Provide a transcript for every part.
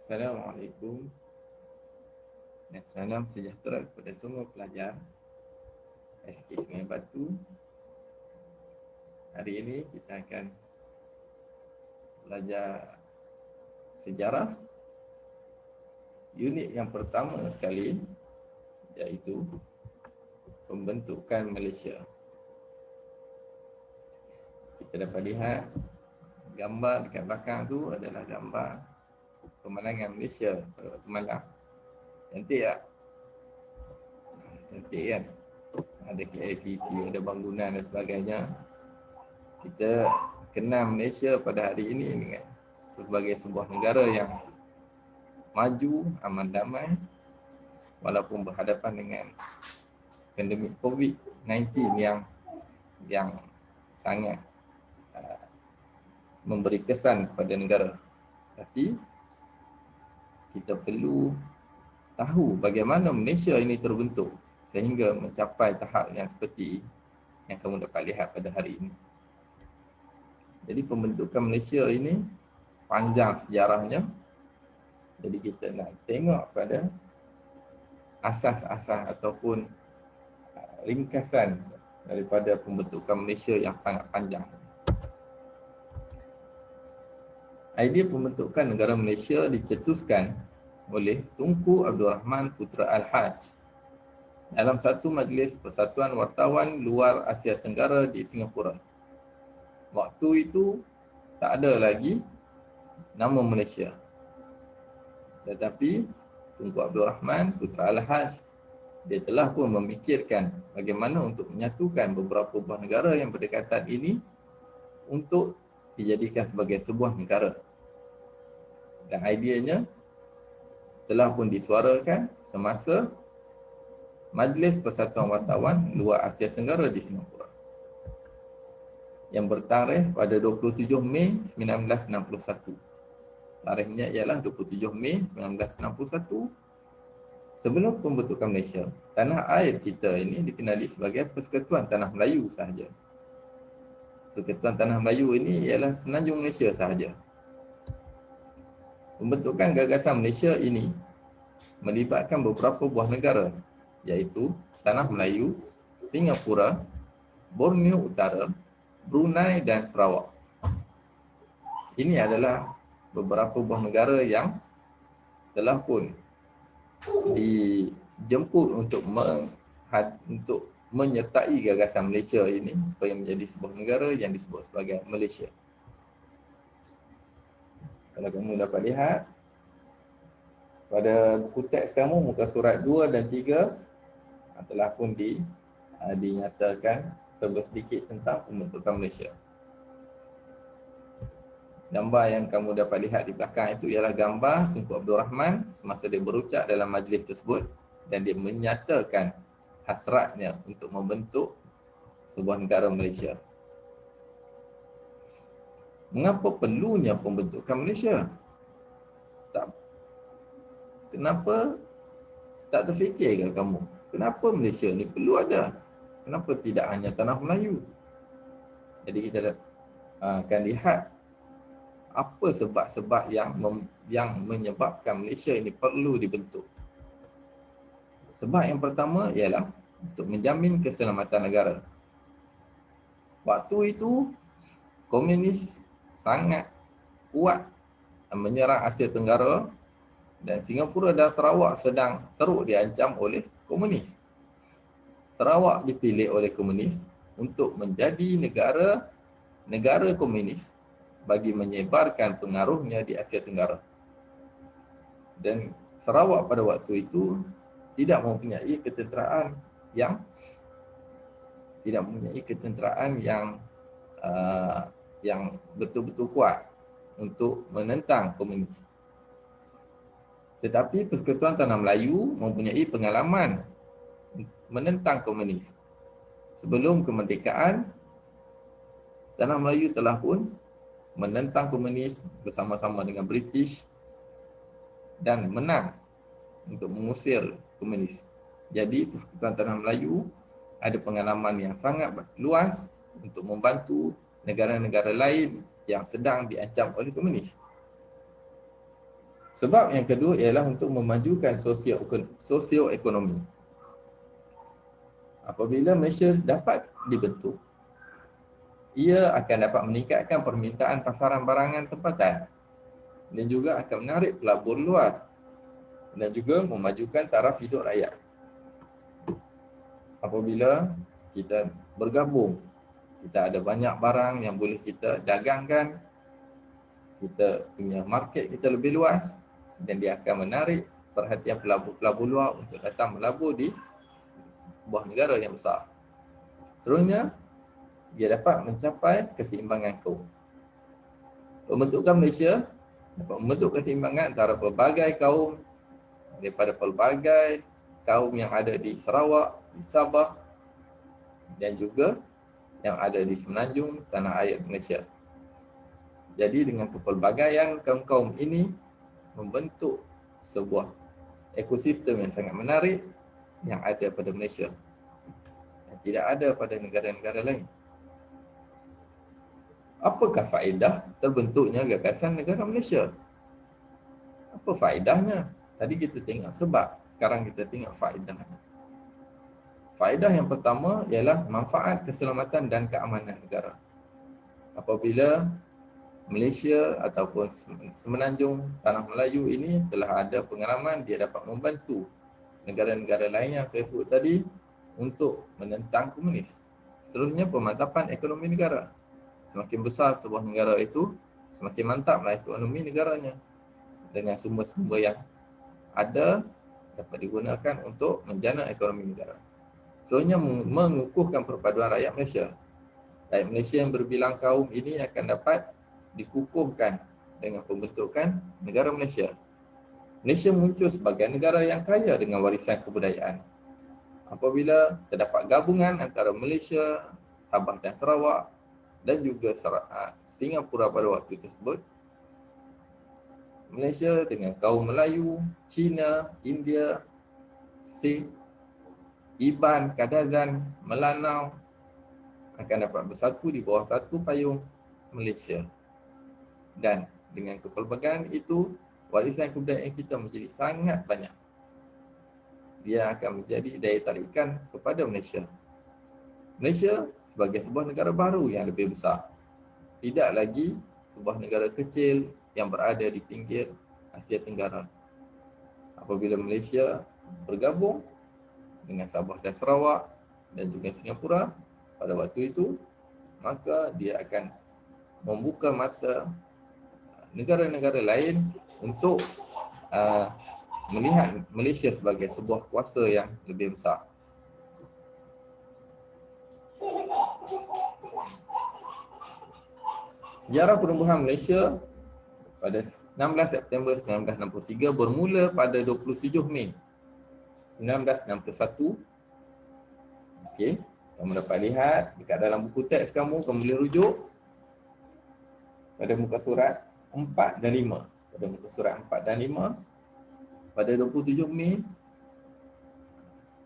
Assalamualaikum dan salam sejahtera kepada semua pelajar SK Sungai Batu. Hari ini kita akan belajar sejarah unit yang pertama sekali, iaitu pembentukan Malaysia. Kita dapat lihat gambar dekat belakang tu adalah gambar pemandangan Malaysia pada waktu malam. Cantik tak? Cantik kan? Ada KLCC, ada bangunan dan sebagainya. Kita kenal Malaysia pada hari ini dengan sebagai sebuah negara yang maju, aman damai, walaupun berhadapan dengan pandemik COVID-19 yang sangat memberi kesan kepada negara. Tapi kita perlu tahu bagaimana Malaysia ini terbentuk sehingga mencapai tahap yang seperti yang kamu dapat lihat pada hari ini. Jadi pembentukan Malaysia ini panjang sejarahnya. Jadi kita nak tengok pada asas-asas ataupun ringkasan daripada pembentukan Malaysia yang sangat panjang. Idea pembentukan negara Malaysia dicetuskan oleh Tunku Abdul Rahman Putra Al-Haj dalam satu majlis Persatuan Wartawan Luar Asia Tenggara di Singapura. Waktu itu tak ada lagi nama Malaysia. Tetapi Tunku Abdul Rahman Putra Al-Haj dia telah pun memikirkan bagaimana untuk menyatukan beberapa buah negara yang berdekatan ini untuk dijadikan sebagai sebuah negara. Dan ideanya telah pun disuarakan semasa Majlis Persatuan Wartawan Luar Asia Tenggara di Singapura yang bertarikh pada 27 Mei 1961. Tarikhnya ialah 27 Mei 1961. Sebelum pembentukan Malaysia, tanah air kita ini dikenali sebagai Persekutuan Tanah Melayu sahaja. Persekutuan Tanah Melayu ini ialah Semenanjung Malaysia sahaja. Pembentukan gagasan Malaysia ini melibatkan beberapa buah negara, iaitu Tanah Melayu, Singapura, Borneo Utara, Brunei dan Sarawak. Ini adalah beberapa buah negara yang telah pun dijemput untuk menyertai gagasan Malaysia ini supaya menjadi sebuah negara yang disebut sebagai Malaysia. Kalau kamu dapat lihat pada buku teks kamu muka surat 2 dan 3 telah pun dinyatakan sedikit tentang pembentukan Malaysia. Gambar yang kamu dapat lihat di belakang itu ialah gambar Tunku Abdul Rahman semasa dia berucap dalam majlis tersebut dan dia menyatakan hasratnya untuk membentuk sebuah negara Malaysia. Mengapa perlunya pembentukan Malaysia? Kenapa tak terfikirkan kamu? Kenapa Malaysia ni perlu ada? Kenapa tidak hanya tanah Melayu? Jadi kita akan lihat apa sebab-sebab yang menyebabkan Malaysia ini perlu dibentuk. Sebab yang pertama ialah untuk menjamin keselamatan negara. Waktu itu, komunis sangat kuat menyerang Asia Tenggara dan Singapura dan Sarawak sedang teruk diancam oleh komunis. Sarawak dipilih oleh komunis untuk menjadi negara komunis bagi menyebarkan pengaruhnya di Asia Tenggara. Dan Sarawak pada waktu itu tidak mempunyai ketenteraan yang betul-betul kuat untuk menentang komunis. Tetapi Persekutuan Tanah Melayu mempunyai pengalaman menentang komunis. Sebelum kemerdekaan, Tanah Melayu telah pun menentang komunis bersama-sama dengan British dan menang untuk mengusir komunis. Jadi Persekutuan Tanah Melayu ada pengalaman yang sangat luas untuk membantu negara-negara lain yang sedang diancam oleh komunis. Sebab yang kedua ialah untuk memajukan sosioekonomi. Apabila Malaysia dapat dibentuk, ia akan dapat meningkatkan permintaan pasaran barangan tempatan dan juga akan menarik pelabur luar dan juga memajukan taraf hidup rakyat. Apabila kita bergabung, kita ada banyak barang yang boleh kita dagangkan, kita punya market kita lebih luas dan dia akan menarik perhatian pelabur-pelabur luar untuk datang melabur di sebuah negara yang besar. Seterusnya, dia dapat mencapai keseimbangan kaum. Pembentukan Malaysia dapat membentuk keseimbangan antara pelbagai kaum daripada pelbagai kaum yang ada di Sarawak, di Sabah dan juga yang ada di semenanjung tanah air Malaysia. Jadi dengan kepelbagaian kaum-kaum ini membentuk sebuah ekosistem yang sangat menarik yang ada pada Malaysia yang tidak ada pada negara-negara lain. Apakah faedah terbentuknya gagasan negara Malaysia? Apa faedahnya? Tadi kita tengok sebab, sekarang kita tengok faedah. Faedah yang pertama ialah manfaat keselamatan dan keamanan negara. Apabila Malaysia ataupun semenanjung Tanah Melayu ini telah ada pengalaman, dia dapat membantu negara-negara lain yang saya sebut tadi untuk menentang komunis. Seterusnya, pemantapan ekonomi negara. Semakin besar sebuah negara itu, semakin mantaplah ekonomi negaranya. Dengan sumber-sumber yang ada dapat digunakan untuk menjana ekonomi negara. Seterusnya, mengukuhkan perpaduan rakyat Malaysia. Rakyat Malaysia yang berbilang kaum ini akan dapat dikukuhkan dengan pembentukan negara Malaysia. Malaysia muncul sebagai negara yang kaya dengan warisan kebudayaan. Apabila terdapat gabungan antara Malaysia, Sabah dan Sarawak dan juga Singapura pada waktu tersebut, Malaysia dengan kaum Melayu, Cina, India, Sikh, Iban, Kadazan, Melanau akan dapat bersatu di bawah satu payung Malaysia. Dan dengan kepelbagaian itu, warisan kebudayaan kita menjadi sangat banyak. Dia akan menjadi daya tarikan kepada Malaysia. Malaysia sebagai sebuah negara baru yang lebih besar. Tidak lagi sebuah negara kecil yang berada di pinggir Asia Tenggara. Apabila Malaysia bergabung dengan Sabah dan Sarawak dan juga Singapura pada waktu itu, maka dia akan membuka mata negara-negara lain untuk melihat Malaysia sebagai sebuah kuasa yang lebih besar. Sejarah pertumbuhan Malaysia pada 16 September 1963 bermula pada 27 Mei 1961. Okey, kamu dapat lihat dekat dalam buku teks kamu boleh rujuk pada muka surat 4 dan 5. Pada muka surat 4 dan 5, pada 27 Mei,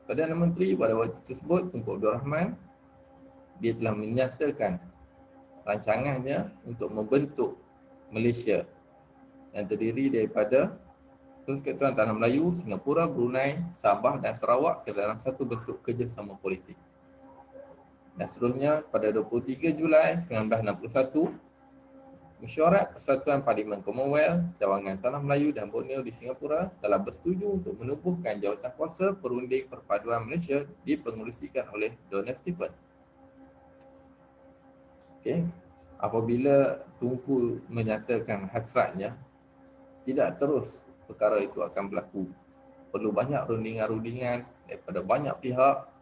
Perdana Menteri pada waktu tersebut, Tunku Abdul Rahman, dia telah menyatakan rancangannya untuk membentuk Malaysia yang terdiri daripada Persekutuan Tanah Melayu, Singapura, Brunei, Sabah dan Sarawak ke dalam satu bentuk kerjasama politik. Dan seterusnya pada 23 Julai 1961, Mesyuarat Persatuan Parlimen Commonwealth, Cawangan Tanah Melayu dan Borneo di Singapura telah bersetuju untuk menubuhkan Jawatankuasa Perunding Perpaduan Malaysia dipengerusikan oleh Donald Stephen. Okay. Apabila Tunku menyatakan hasratnya, tidak terus perkara itu akan berlaku. Perlu banyak rundingan-rundingan daripada banyak pihak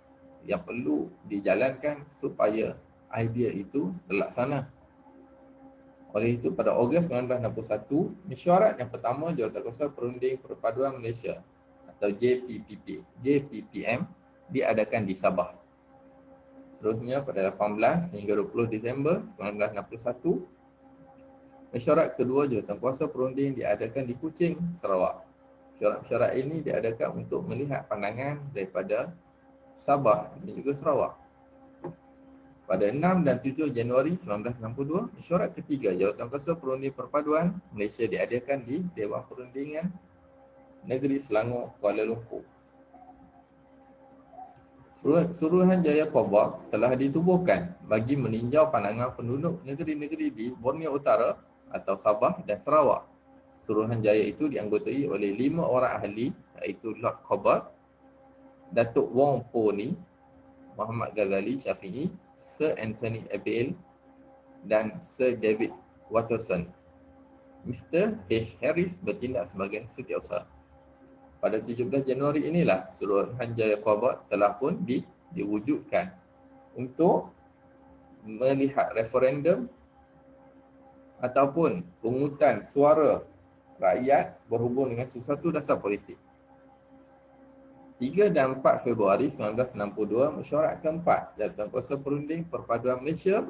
yang perlu dijalankan supaya idea itu terlaksana. Oleh itu, pada Ogos 1961, mesyuarat yang pertama Jawatankuasa Perunding Perpaduan Malaysia atau JPPM diadakan di Sabah. Seterusnya, pada 18 hingga 20 Disember 1961, mesyuarat kedua Jawatankuasa Perunding diadakan di Kuching, Sarawak. Mesyuarat ini diadakan untuk melihat pandangan daripada Sabah dan juga Sarawak. Pada 6 dan 7 Januari 1962, mesyuarat ketiga Jawatankuasa Perunding Perpaduan Malaysia diadakan di Dewan Perundingan Negeri Selangor, Kuala Lumpur. Suruhanjaya Kobak telah ditubuhkan bagi meninjau pandangan penduduk negeri-negeri di Borneo Utara atau Sabah dan Sarawak. Suruhanjaya itu dianggotai oleh 5 orang ahli, iaitu Lord Kobak, Datuk Wong Po Ni, Muhammad Ghazali Syafi'i, Sir Anthony Abiel dan Sir David Watterson. Mr. H. Harris bertindak sebagai setiausaha. Pada 17 Januari inilah Suruhanjaya Kobak telah pun diwujudkan untuk melihat referendum ataupun pungutan suara rakyat berhubung dengan sesuatu dasar politik. 3 dan 4 Februari 1962, mesyuarat keempat Jawatankuasa Perunding Perpaduan Malaysia.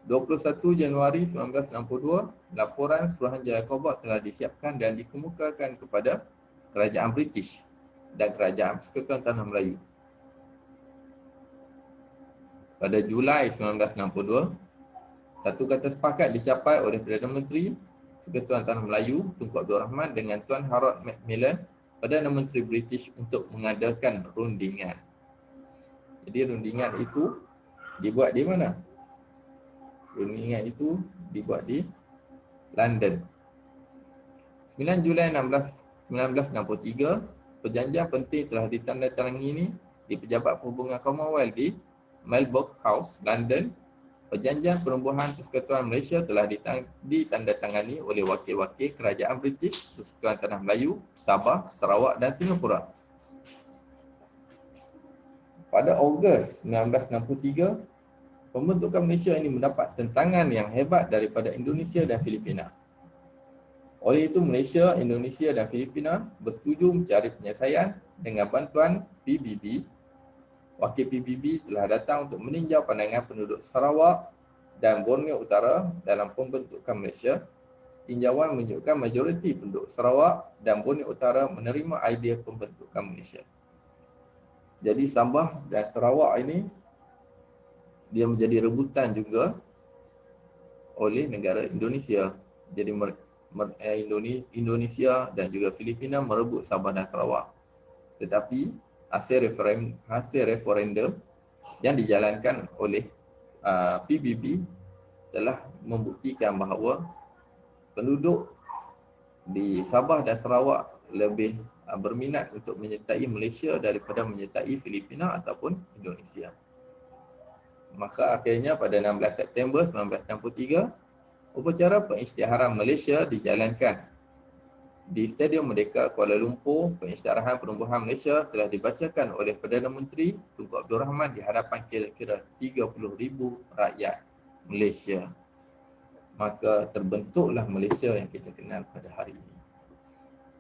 21 Januari 1962, laporan Suruhanjaya Kobak telah disiapkan dan dikemukakan kepada Kerajaan British dan Kerajaan Persekutuan Tanah Melayu. Pada Julai 1962, satu kata sepakat dicapai oleh Perdana Menteri Persekutuan Tanah Melayu Tunku Abdul Rahman dengan Tuan Harold Macmillan, Perdana Menteri British, untuk mengadakan rundingan. Jadi rundingan itu dibuat di mana? Rundingan itu dibuat di London. 9 Julai 1963, perjanjian penting telah ditandatangani ini di Pejabat Perhubungan Commonwealth di Melbourne House, London. Perjanjian Perumbuhan Persekutuan Malaysia telah ditandatangani oleh wakil-wakil Kerajaan British, Persekutuan Tanah Melayu, Sabah, Sarawak dan Singapura. Pada Ogos 1963, pembentukan Malaysia ini mendapat tentangan yang hebat daripada Indonesia dan Filipina. Oleh itu, Malaysia, Indonesia dan Filipina bersetuju mencari penyelesaian dengan bantuan PBB. Wakil PBB telah datang untuk meninjau pandangan penduduk Sarawak dan Borneo Utara dalam pembentukan Malaysia. Tinjauan menunjukkan majoriti penduduk Sarawak dan Borneo Utara menerima idea pembentukan Malaysia. Jadi Sabah dan Sarawak ini dia menjadi rebutan juga oleh negara Indonesia. Jadi Indonesia dan juga Filipina merebut Sabah dan Sarawak. Tetapi hasil referendum yang dijalankan oleh PBB telah membuktikan bahawa penduduk di Sabah dan Sarawak lebih berminat untuk menyertai Malaysia daripada menyertai Filipina ataupun Indonesia. Maka akhirnya pada 16 September 1963, upacara pengisytiharan Malaysia dijalankan di Stadium Merdeka Kuala Lumpur. Pengisytiharan Perumbuhan Malaysia telah dibacakan oleh Perdana Menteri Tunku Abdul Rahman di hadapan kira-kira 30,000 rakyat Malaysia. Maka terbentuklah Malaysia yang kita kenal pada hari ini.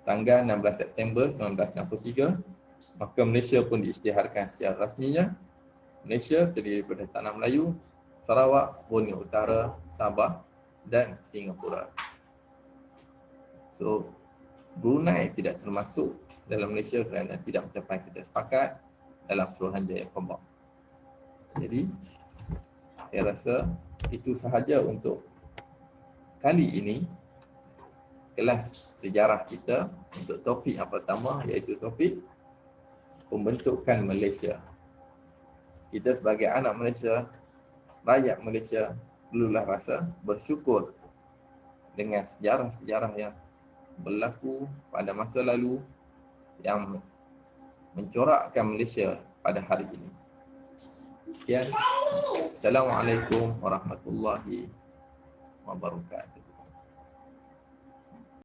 Tanggal 16 September 1963, maka Malaysia pun diisytiharkan secara rasminya. Malaysia terdiri daripada Tanah Melayu, Sarawak, Borneo Utara, Sabah dan Singapura. So, Brunei tidak termasuk dalam Malaysia kerana tidak mencapai kata sepakat dalam Suruhanjaya Kobak. Jadi, saya rasa itu sahaja untuk kali ini kelas sejarah kita untuk topik yang pertama, iaitu topik pembentukan Malaysia. Kita sebagai anak Malaysia, rakyat Malaysia, perlulah rasa bersyukur dengan sejarah-sejarah yang berlaku pada masa lalu yang mencorakkan Malaysia pada hari ini. Sekian. Assalamualaikum warahmatullahi wabarakatuh.